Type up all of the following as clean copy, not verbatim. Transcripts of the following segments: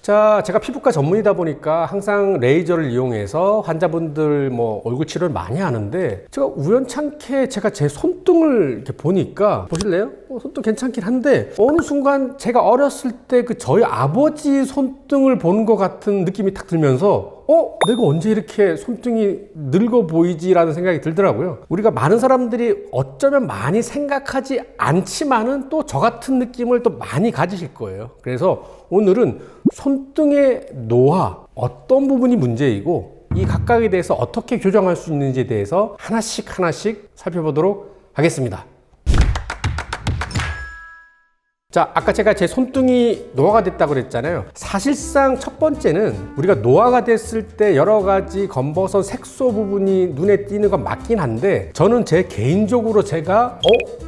자, 제가 피부과 전문이다 보니까 항상 레이저를 이용해서 환자분들 얼굴 치료를 많이 하는데, 제가 우연찮게 제가 제 손등을 이렇게 보니까, 보실래요? 손등 괜찮긴 한데 어느 순간 제가 어렸을 때 저희 아버지 손등을 보는 것 같은 느낌이 탁 들면서 내가 언제 이렇게 손등이 늙어 보이지라는 생각이 들더라고요. 우리가 많은 사람들이 어쩌면 많이 생각하지 않지만은 또 저 같은 느낌을 또 많이 가지실 거예요. 그래서 오늘은 손등의 노화, 어떤 부분이 문제이고 이 각각에 대해서 어떻게 교정할 수 있는지에 대해서 하나씩 살펴보도록 하겠습니다. 자, 아까 제가 제 손등이 노화가 됐다고 그랬잖아요. 사실상 첫 번째는 우리가 노화가 됐을 때 여러 가지 검버섯 색소 부분이 눈에 띄는 건 맞긴 한데, 저는 제 개인적으로 제가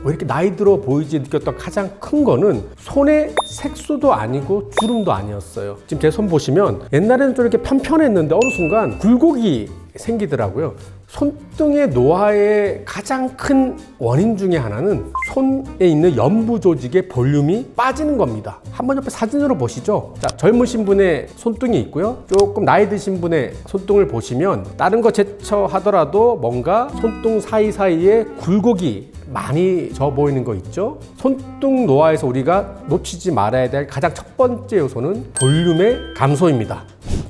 왜 이렇게 나이 들어 보이지 느꼈던 가장 큰 거는 손의 색소도 아니고 주름도 아니었어요. 지금 제 손 보시면 옛날에는 좀 이렇게 편편했는데 어느 순간 굴곡이 생기더라고요. 손등의 노화의 가장 큰 원인 중에 하나는 손에 있는 연부 조직의 볼륨이 빠지는 겁니다. 한번 옆에 사진으로 보시죠. 자, 젊으신 분의 손등이 있고요. 조금 나이 드신 분의 손등을 보시면 다른 거 제쳐하더라도 뭔가 손등 사이사이에 굴곡이 많이 져 보이는 거 있죠. 손등 노화에서 우리가 놓치지 말아야 될 가장 첫 번째 요소는 볼륨의 감소입니다.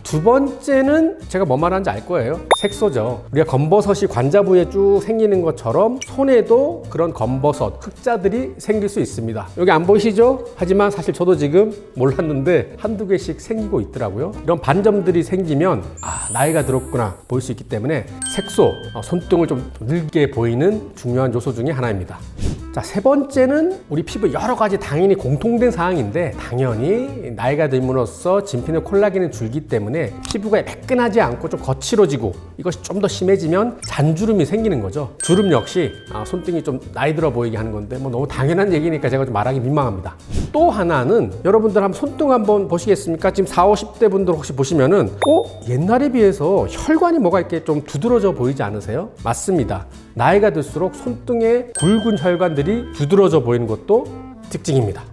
두 번째는 제가 뭐 말하는지 알 거예요. 색소죠. 우리가 검버섯이 관자 부위에 쭉 생기는 것처럼 손에도 그런 검버섯, 흑자들이 생길 수 있습니다. 여기 안 보이시죠? 하지만 사실 저도 지금 몰랐는데 한두 개씩 생기고 있더라고요. 이런 반점들이 생기면 나이가 들었구나 보일 수 있기 때문에 색소, 손등을 좀 늙게 보이는 중요한 요소 중에 하나입니다. 자, 세 번째는 우리 피부 여러 가지 당연히 공통된 사항인데, 당연히 나이가 들므로써 진피는 콜라겐을 줄기 때문에 피부가 매끈하지 않고 좀 거칠어지고, 이것이 좀 더 심해지면 잔주름이 생기는 거죠. 주름 역시 손등이 좀 나이 들어 보이게 하는 건데 너무 당연한 얘기니까 제가 좀 말하기 민망합니다. 또 하나는 여러분들 한번 손등 한번 보시겠습니까? 지금 40, 50대 분들 혹시 보시면은 옛날에 비해서 혈관이 뭐가 이렇게 좀 두드러져 보이지 않으세요? 맞습니다. 나이가 들수록 손등의 굵은 혈관들이 두드러져 보이는 것도 특징입니다.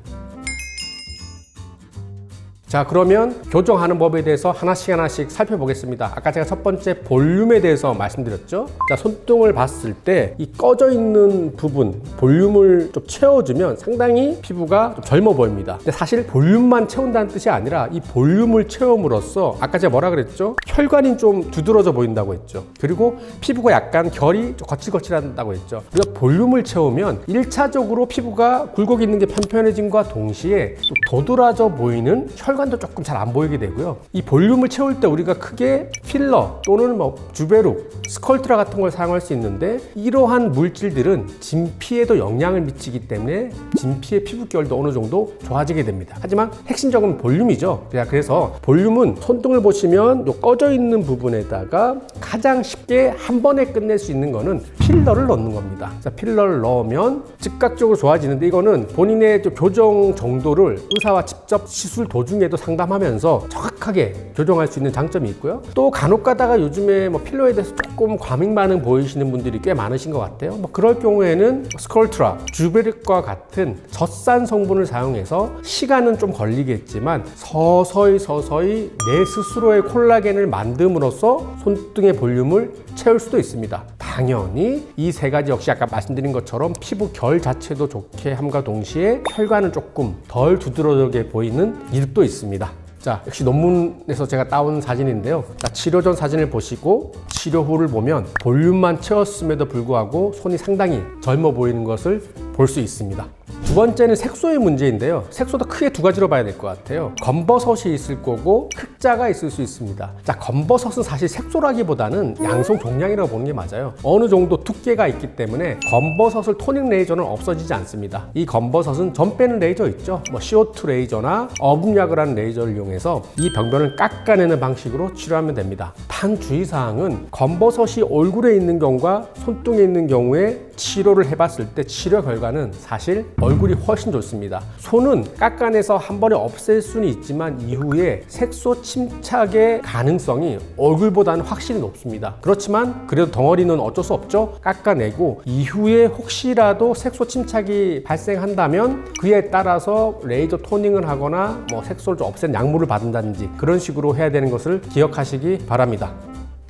자, 그러면 교정하는 법에 대해서 하나씩 살펴보겠습니다. 아까 제가 첫 번째 볼륨에 대해서 말씀드렸죠. 자, 손등을 봤을 때 이 꺼져 있는 부분, 볼륨을 좀 채워주면 상당히 피부가 좀 젊어 보입니다. 근데 사실 볼륨만 채운다는 뜻이 아니라 이 볼륨을 채움으로써 아까 제가 뭐라 그랬죠? 혈관이 좀 두드러져 보인다고 했죠. 그리고 피부가 약간 결이 좀 거칠거칠한다고 했죠. 우리가 볼륨을 채우면 1차적으로 피부가 굴곡 있는 게 편편해짐과 동시에 또 도드라져 보이는 혈관도 조금 잘 안 보이게 되고요. 이 볼륨을 채울 때 우리가 크게 필러 또는 주베룩, 스컬트라 같은 걸 사용할 수 있는데, 이러한 물질들은 진피에도 영향을 미치기 때문에 진피의 피부 결도 어느 정도 좋아지게 됩니다. 하지만 핵심적인 볼륨이죠. 그래서 볼륨은 손등을 보시면 요 꺼져 있는 부분에다가 가장 쉽게 한 번에 끝낼 수 있는 거는 필러를 넣는 겁니다. 자, 필러를 넣으면 즉각적으로 좋아지는데, 이거는 본인의 교정 정도를 의사와 직접 시술 도중에도 상담하면서 정확하게 교정할 수 있는 장점이 있고요. 또 간혹 가다가 요즘에 필러에 대해서 조금 과민 반응 보이시는 분들이 꽤 많으신 것 같아요. 그럴 경우에는 스컬트라, 주베릭과 같은 젖산 성분을 사용해서 시간은 좀 걸리겠지만 서서히 내 스스로의 콜라겐을 만듦으로써 손등의 볼륨을 채울 수도 있습니다. 당연히 이 세 가지 역시 아까 말씀드린 것처럼 피부 결 자체도 좋게 함과 동시에 혈관은 조금 덜 두드러지게 보이는 이득도 있습니다. 자, 역시 논문에서 제가 따온 사진인데요. 자, 치료 전 사진을 보시고 치료 후를 보면 볼륨만 채웠음에도 불구하고 손이 상당히 젊어 보이는 것을 볼 수 있습니다. 두 번째는 색소의 문제인데요. 색소도 크게 두 가지로 봐야 될 것 같아요. 검버섯이 있을 거고 흑자가 있을 수 있습니다. 자, 검버섯은 사실 색소라기보다는 양성 종양이라고 보는 게 맞아요. 어느 정도 두께가 있기 때문에 검버섯을 토닝 레이저는 없어지지 않습니다. 이 검버섯은 점 빼는 레이저 있죠. CO2 레이저나 어분약을 하는 레이저를 이용해서 이 병변을 깎아내는 방식으로 치료하면 됩니다. 단 주의사항은 검버섯이 얼굴에 있는 경우와 손등에 있는 경우에 치료를 해봤을 때 치료 결과는 사실 얼굴 얼굴이 훨씬 좋습니다. 손은 깎아내서 한 번에 없앨 수는 있지만 이후에 색소 침착의 가능성이 얼굴보다는 확실히 높습니다. 그렇지만 그래도 덩어리는 어쩔 수 없죠. 깎아내고 이후에 혹시라도 색소 침착이 발생한다면 그에 따라서 레이저 토닝을 하거나 뭐 색소를 좀 없앤 약물을 받는다든지 그런 식으로 해야 되는 것을 기억하시기 바랍니다.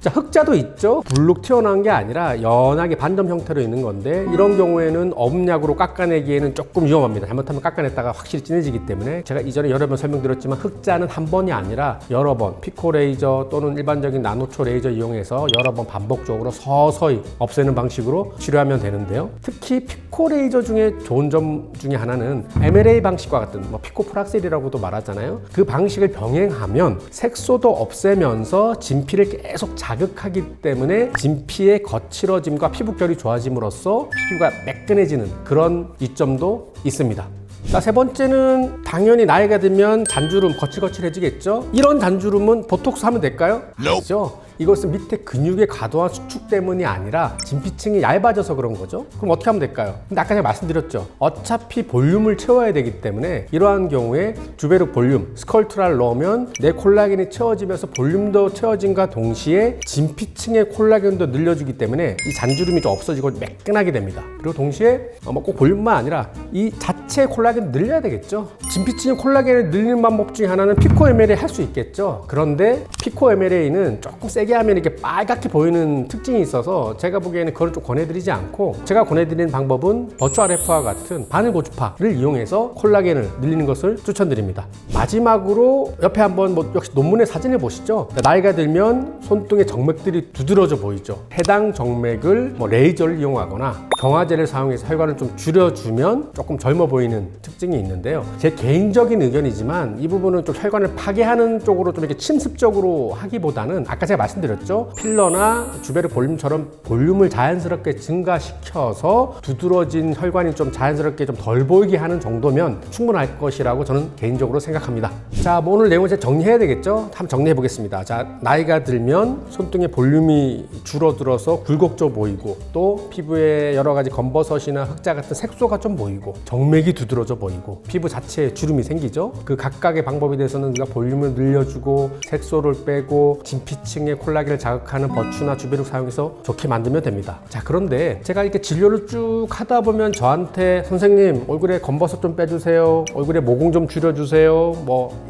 자, 흑자도 있죠. 불룩 튀어나온 게 아니라 연하게 반점 형태로 있는 건데 이런 경우에는 어분약으로 깎아내기에는 조금 위험합니다. 잘못하면 깎아냈다가 확실히 진해지기 때문에 제가 이전에 여러 번 설명드렸지만 흑자는 한 번이 아니라 여러 번 피코 레이저 또는 일반적인 나노초 레이저 이용해서 여러 번 반복적으로 서서히 없애는 방식으로 치료하면 되는데요. 특히 피코 레이저 중에 좋은 점 중에 하나는 MLA 방식과 같은 피코 프락셀이라고도 말하잖아요. 그 방식을 병행하면 색소도 없애면서 진피를 계속 자극하기 때문에 진피의 거칠어짐과 피부결이 좋아짐으로써 피부가 매끈해지는 그런 이점도 있습니다. 자, 세 번째는 당연히 나이가 들면 잔주름 거칠거칠해지겠죠. 이런 잔주름은 보톡스 하면 될까요? 아니죠. 이것은 밑에 근육의 과도한 수축 때문이 아니라 진피층이 얇아져서 그런 거죠. 그럼 어떻게 하면 될까요? 근데 아까 제가 말씀드렸죠. 어차피 볼륨을 채워야 되기 때문에 이러한 경우에 주베르 볼륨, 스컬트라를 넣으면 내 콜라겐이 채워지면서 볼륨도 채워짐과 동시에 진피층의 콜라겐도 늘려주기 때문에 이 잔주름이 좀 없어지고 매끈하게 됩니다. 그리고 동시에 꼭 볼륨만 아니라 이 자체 콜라겐을 늘려야 되겠죠. 진피층의 콜라겐을 늘리는 방법 중에 하나는 피코 MLA 할 수 있겠죠. 그런데 피코 MLA는 조금 세게 하면 이렇게 빨갛게 보이는 특징이 있어서 제가 보기에는 그걸 좀 권해드리지 않고 제가 권해드리는 방법은 버추얼 F와 같은 바늘 고주파를 이용해서 콜라겐을 늘리는 것을 추천드립니다. 마지막으로 옆에 한번 역시 논문의 사진을 보시죠. 나이가 들면 손등의 정맥들이 두드러져 보이죠. 해당 정맥을 레이저를 이용하거나 경화제를 사용해서 혈관을 좀 줄여주면 조금 젊어 보이는 특징이 있는데요. 제 개인적인 의견이지만 이 부분은 좀 혈관을 파괴하는 쪽으로 좀 이렇게 침습적으로 하기보다는 아까 제가 말씀드렸죠. 필러나 주베르 볼륨처럼 볼륨을 자연스럽게 증가시켜서 두드러진 혈관이 좀 자연스럽게 좀 덜 보이게 하는 정도면 충분할 것이라고 저는 개인적으로 생각합니다. 자, 오늘 내용을 이제 정리해야 되겠죠? 한번 정리해 보겠습니다. 자, 나이가 들면 손등의 볼륨이 줄어들어서 굴곡져 보이고 또 피부에 여러 가지 검버섯이나 흑자 같은 색소가 좀 보이고 정맥이 두드러져 보이고 피부 자체에 주름이 생기죠. 그 각각의 방법에 대해서는 우리가 볼륨을 늘려주고 색소를 빼고 진피층의 콜라겐을 자극하는 버추나 주베르 사용해서 좋게 만들면 됩니다. 자, 그런데 제가 이렇게 진료를 쭉 하다 보면 저한테 선생님 얼굴에 검버섯 좀 빼주세요, 얼굴에 모공 좀 줄여주세요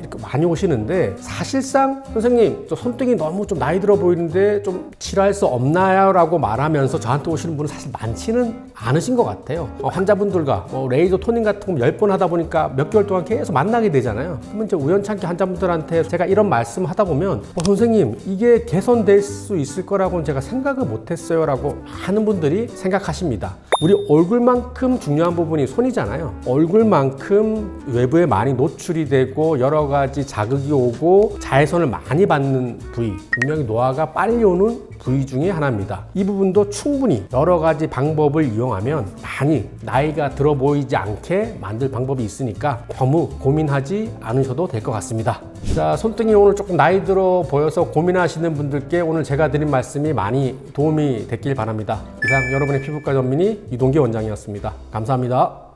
이렇게 많이 오시는데 사실상 선생님 저 손등이 너무 좀 나이 들어 보이는데 좀 치료할 수 없나요? 라고 말하면서 저한테 오시는 분은 사실 많지는 않으신 것 같아요. 환자분들과 레이저 토닝 같은 거 10번 하다 보니까 몇 개월 동안 계속 만나게 되잖아요. 그러면 이제 우연찮게 환자분들한테 제가 이런 말씀 하다 보면 선생님 이게 개선될 수 있을 거라고는 제가 생각을 못했어요 라고 하는 분들이 생각하십니다. 우리 얼굴만큼 중요한 부분이 손이잖아요. 얼굴만큼 외부에 많이 노출이 되고 여러 가지 자극이 오고 자외선을 많이 받는 부위, 분명히 노화가 빨리 오는 부위 중에 하나입니다. 이 부분도 충분히 여러 가지 방법을 이용하면 많이 나이가 들어 보이지 않게 만들 방법이 있으니까 너무 고민하지 않으셔도 될 것 같습니다. 자, 손등이 오늘 조금 나이 들어 보여서 고민하시는 분들께 오늘 제가 드린 말씀이 많이 도움이 됐길 바랍니다. 이상 여러분의 피부과 전문의 이동기 원장이었습니다. 감사합니다.